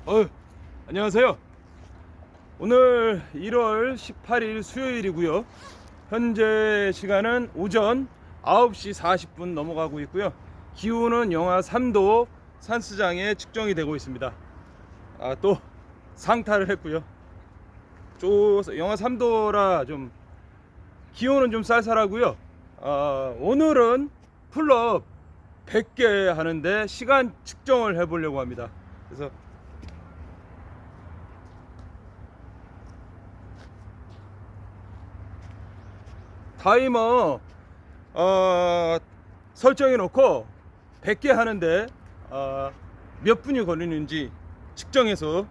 어, 안녕하세요. 오늘 1월 18일 수요일이고요. 현재 시간은 오전 9시 40분 넘어가고 있고요. 기온은 영하 3도 산수장에 측정이 되고 있습니다. 또 상타를 했고요. 영하 3도라 좀 기온은 좀 쌀쌀하고요. 오늘은 풀업 100개 하는데 시간 측정을 해보려고 합니다. 그래서 타이머 설정해 놓고 100개 하는데 몇 분이 걸리는지 측정해서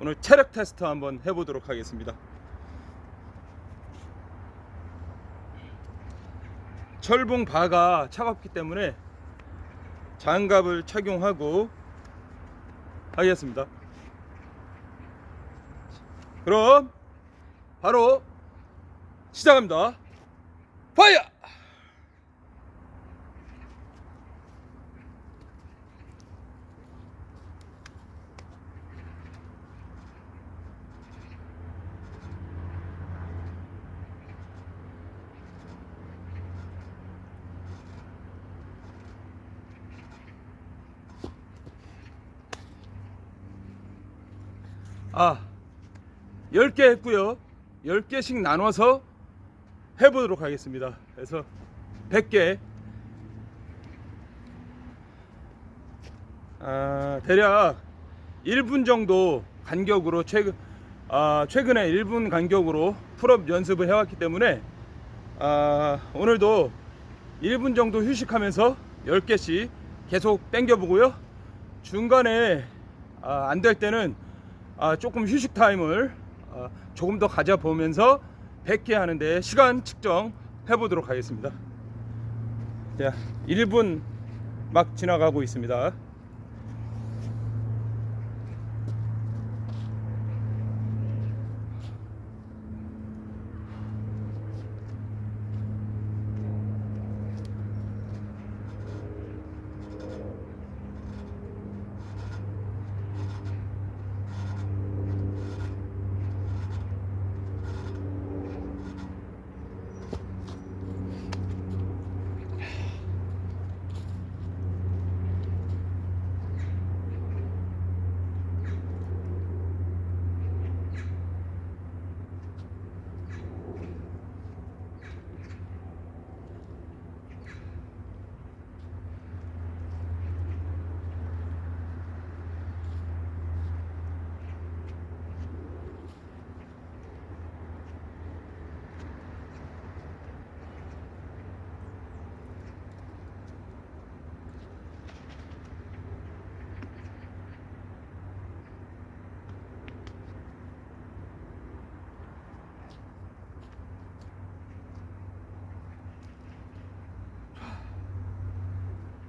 오늘 체력 테스트 한번 해보도록 하겠습니다. 철봉 바가 차갑기 때문에 장갑을 착용하고 하겠습니다. 그럼 바로 시작합니다. 파이어! 아, 10개 했고요. 10개씩 나눠서 해보도록 하겠습니다. 그래서 100개 대략 1분 정도 간격으로 최근에 1분 간격으로 풀업 연습을 해왔기 때문에 오늘도 1분 정도 휴식하면서 10개씩 계속 당겨보고요. 중간에 안 될 때는 조금 휴식 타임을 조금 더 가져보면서 100개 하는데 시간 측정 해보도록 하겠습니다. 자, 1분 막 지나가고 있습니다.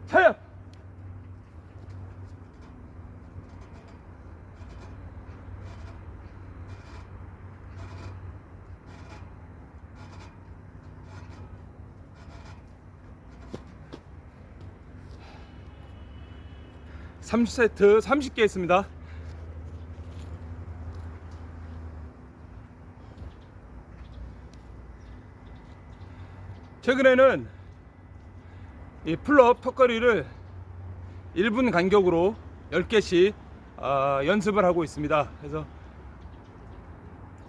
차요! 30세트 30개 했습니다. 최근에는 이 풀업 턱걸이를 1분 간격으로 10개씩 연습을 하고 있습니다. 그래서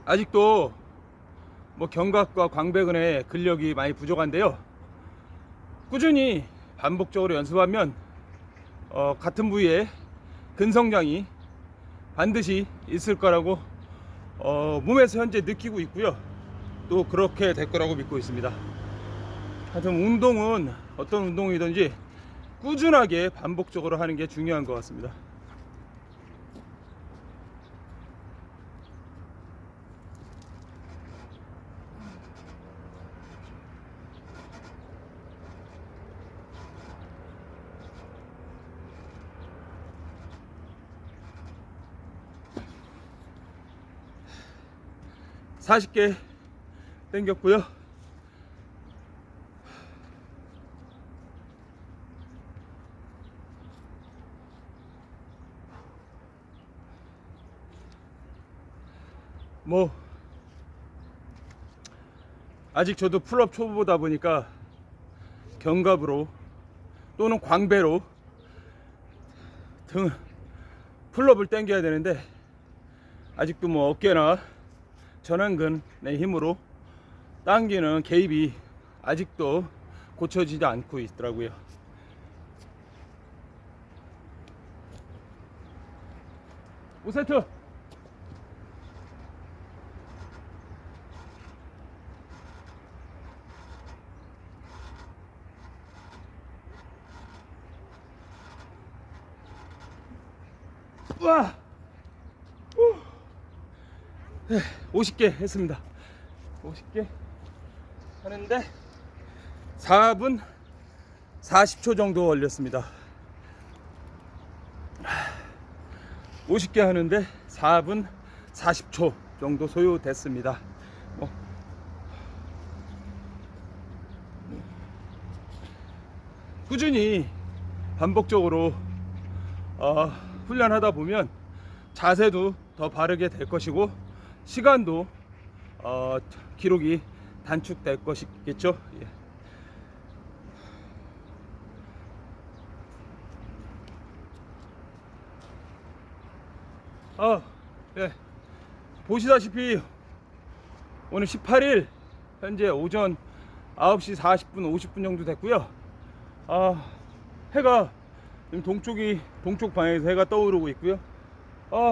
아직도 뭐 견갑과 광배근의 근력이 많이 부족한데요. 꾸준히 반복적으로 연습하면 같은 부위에 근성장이 반드시 있을 거라고 몸에서 현재 느끼고 있고요. 또 그렇게 될 거라고 믿고 있습니다. 하여튼 운동은 어떤 운동이든지 꾸준하게 반복적으로 하는 게 중요한 것 같습니다. 사 40개 당겼고요. 뭐 아직 저도 풀업 초보다 보니까 견갑으로 또는 광배로 등 풀업을 당겨야 되는데 아직도 뭐 어깨나 전완근의 힘으로 당기는 개입이 아직도 고쳐지지 않고 있더라고요. 오 세트. 와! 50개 했습니다. 50개 하는데 4분 40초 정도 걸렸습니다. 50개 하는데 4분 40초 정도 소요됐습니다. 꾸준히 반복적으로 훈련하다 보면 자세도 더 바르게 될 것이고 시간도 기록이 단축될 것이겠죠. 예. 예. 보시다시피 오늘 18일 현재 오전 9시 40분 50분 정도 됐고요. 해가 동쪽 방향에서 해가 떠오르고 있고요.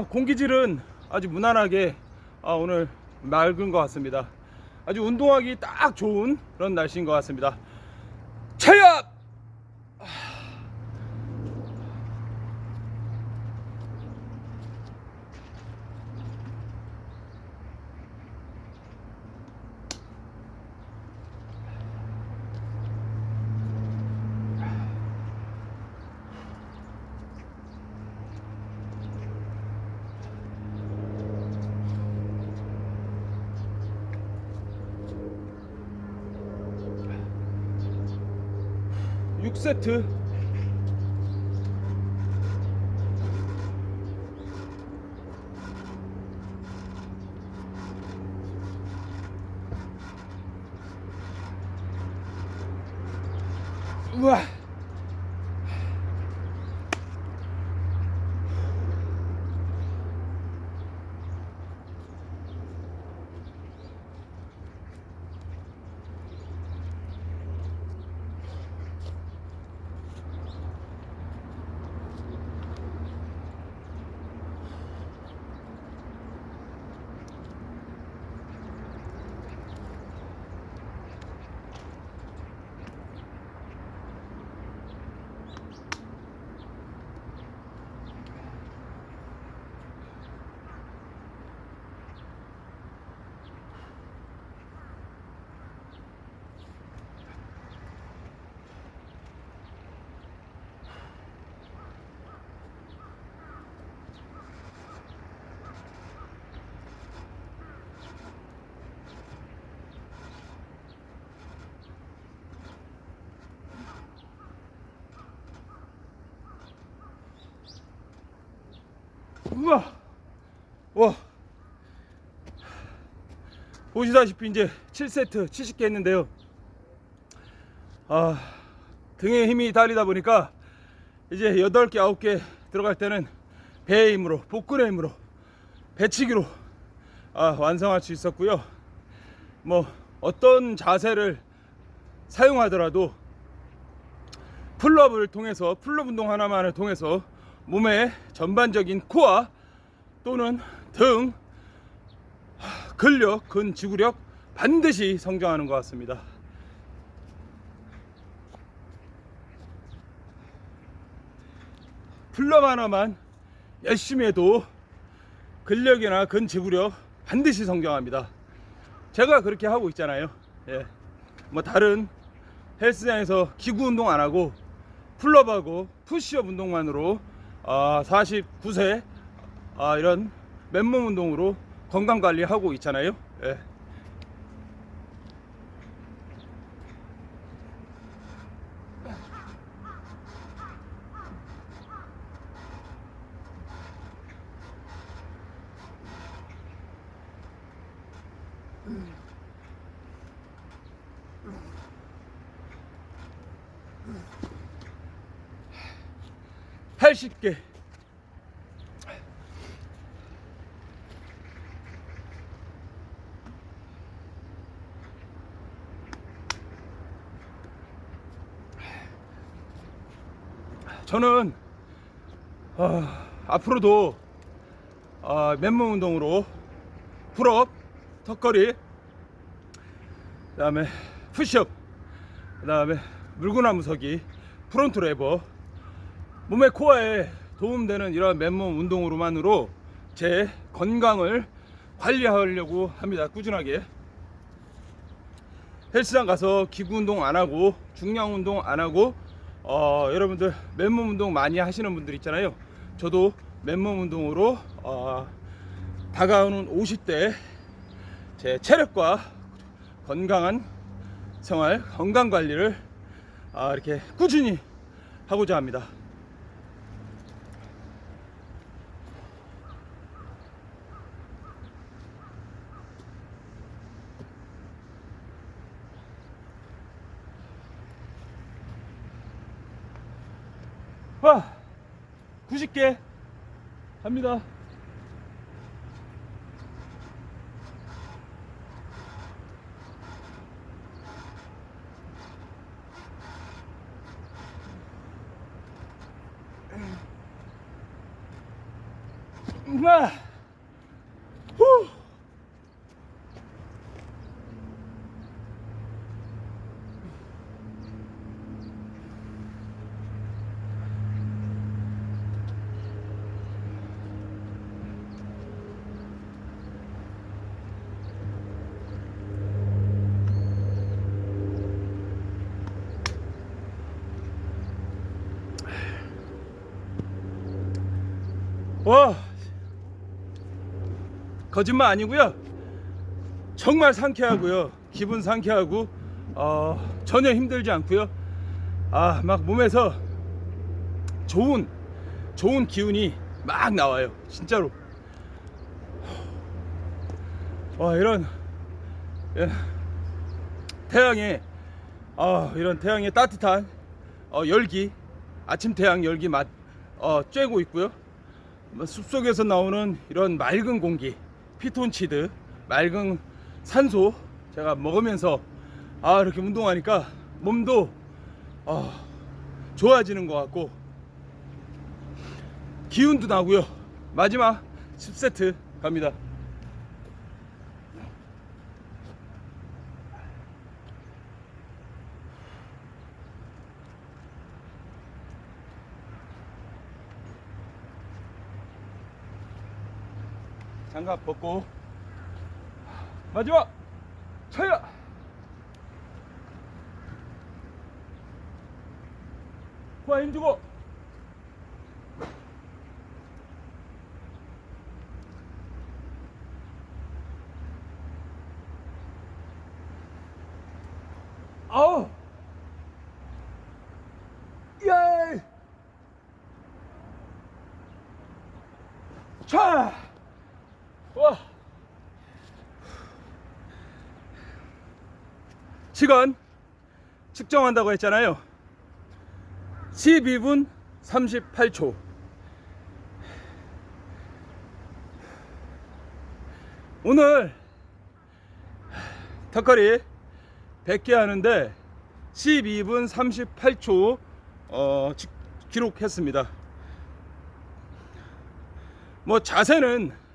공기질은 아주 무난하게 오늘 맑은 것 같습니다. 아주 운동하기 딱 좋은 그런 날씨인 것 같습니다. 체압! 육 세트. 우와. 우와. 와. 보시다시피 이제 7세트 70개 했는데요. 등에 힘이 달리다 보니까 이제 8개 9개 들어갈 때는 배의 힘으로, 복근의 힘으로, 배치기로 완성할 수 있었고요. 뭐 어떤 자세를 사용하더라도 풀업을 통해서, 풀업 운동 하나만을 통해서 몸의 전반적인 코어 또는 등, 근력, 근지구력 반드시 성장하는 것 같습니다. 풀업 하나만 열심히 해도 근력이나 근지구력 반드시 성장합니다. 제가 그렇게 하고 있잖아요. 예. 뭐 다른 헬스장에서 기구 운동 안 하고 풀업하고 푸시업 운동만으로 49세 이런 맨몸 운동으로 건강 관리하고 있잖아요. 예. 80개. 저는 앞으로도 맨몸 운동으로 풀업, 턱걸이, 그 다음에 푸시업, 그 다음에 물구나무 서기, 프론트 레버, 몸의 코어에 도움되는 이런 맨몸 운동으로만으로 제 건강을 관리하려고 합니다. 꾸준하게 헬스장 가서 기구 운동 안 하고 중량 운동 안 하고 여러분들 맨몸 운동 많이 하시는 분들 있잖아요. 저도 맨몸 운동으로 다가오는 50대 제 체력과 건강한 생활, 건강 관리를 이렇게 꾸준히 하고자 합니다. 와, 90개 합니다. 와, 후. 와, 거짓말 아니고요. 정말 상쾌하고요. 기분 상쾌하고 전혀 힘들지 않고요. 막 몸에서 좋은 기운이 막 나와요. 진짜로. 이런 태양에 이런 태양의 따뜻한 열기, 아침 태양 열기 맛 쬐고 있고요. 숲속에서 나오는 이런 맑은 공기, 피톤치드, 맑은 산소 제가 먹으면서 이렇게 운동하니까 몸도 좋아지는 것 같고 기운도 나고요. 마지막 10세트 갑니다. 장갑 벗고 마지막 차야. 코아 힘주고 아우 예 차. 와, 시간 측정한다고 했잖아요. 12분 38초. 오늘 턱걸이 100개 하는데 12분 38초 기록했습니다. 뭐 자세는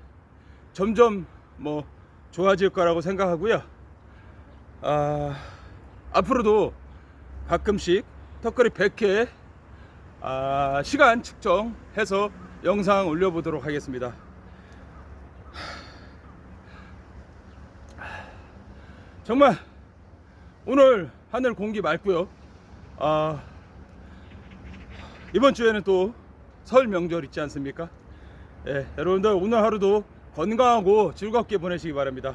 점점 뭐 좋아질 거라고 생각하고요. 앞으로도 가끔씩 턱걸이 100회 시간 측정해서 영상 올려보도록 하겠습니다. 정말 오늘 하늘 공기 맑고요. 이번 주에는 또 설 명절 있지 않습니까? 여러분들 오늘 하루도 건강하고 즐겁게 보내시기 바랍니다.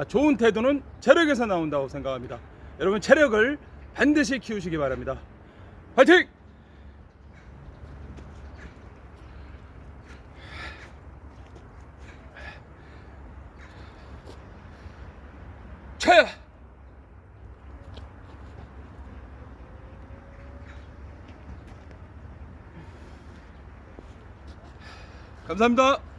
좋은 태도는 체력에서 나온다고 생각합니다. 여러분 체력을 반드시 키우시기 바랍니다. 화이팅! 최! 감사합니다.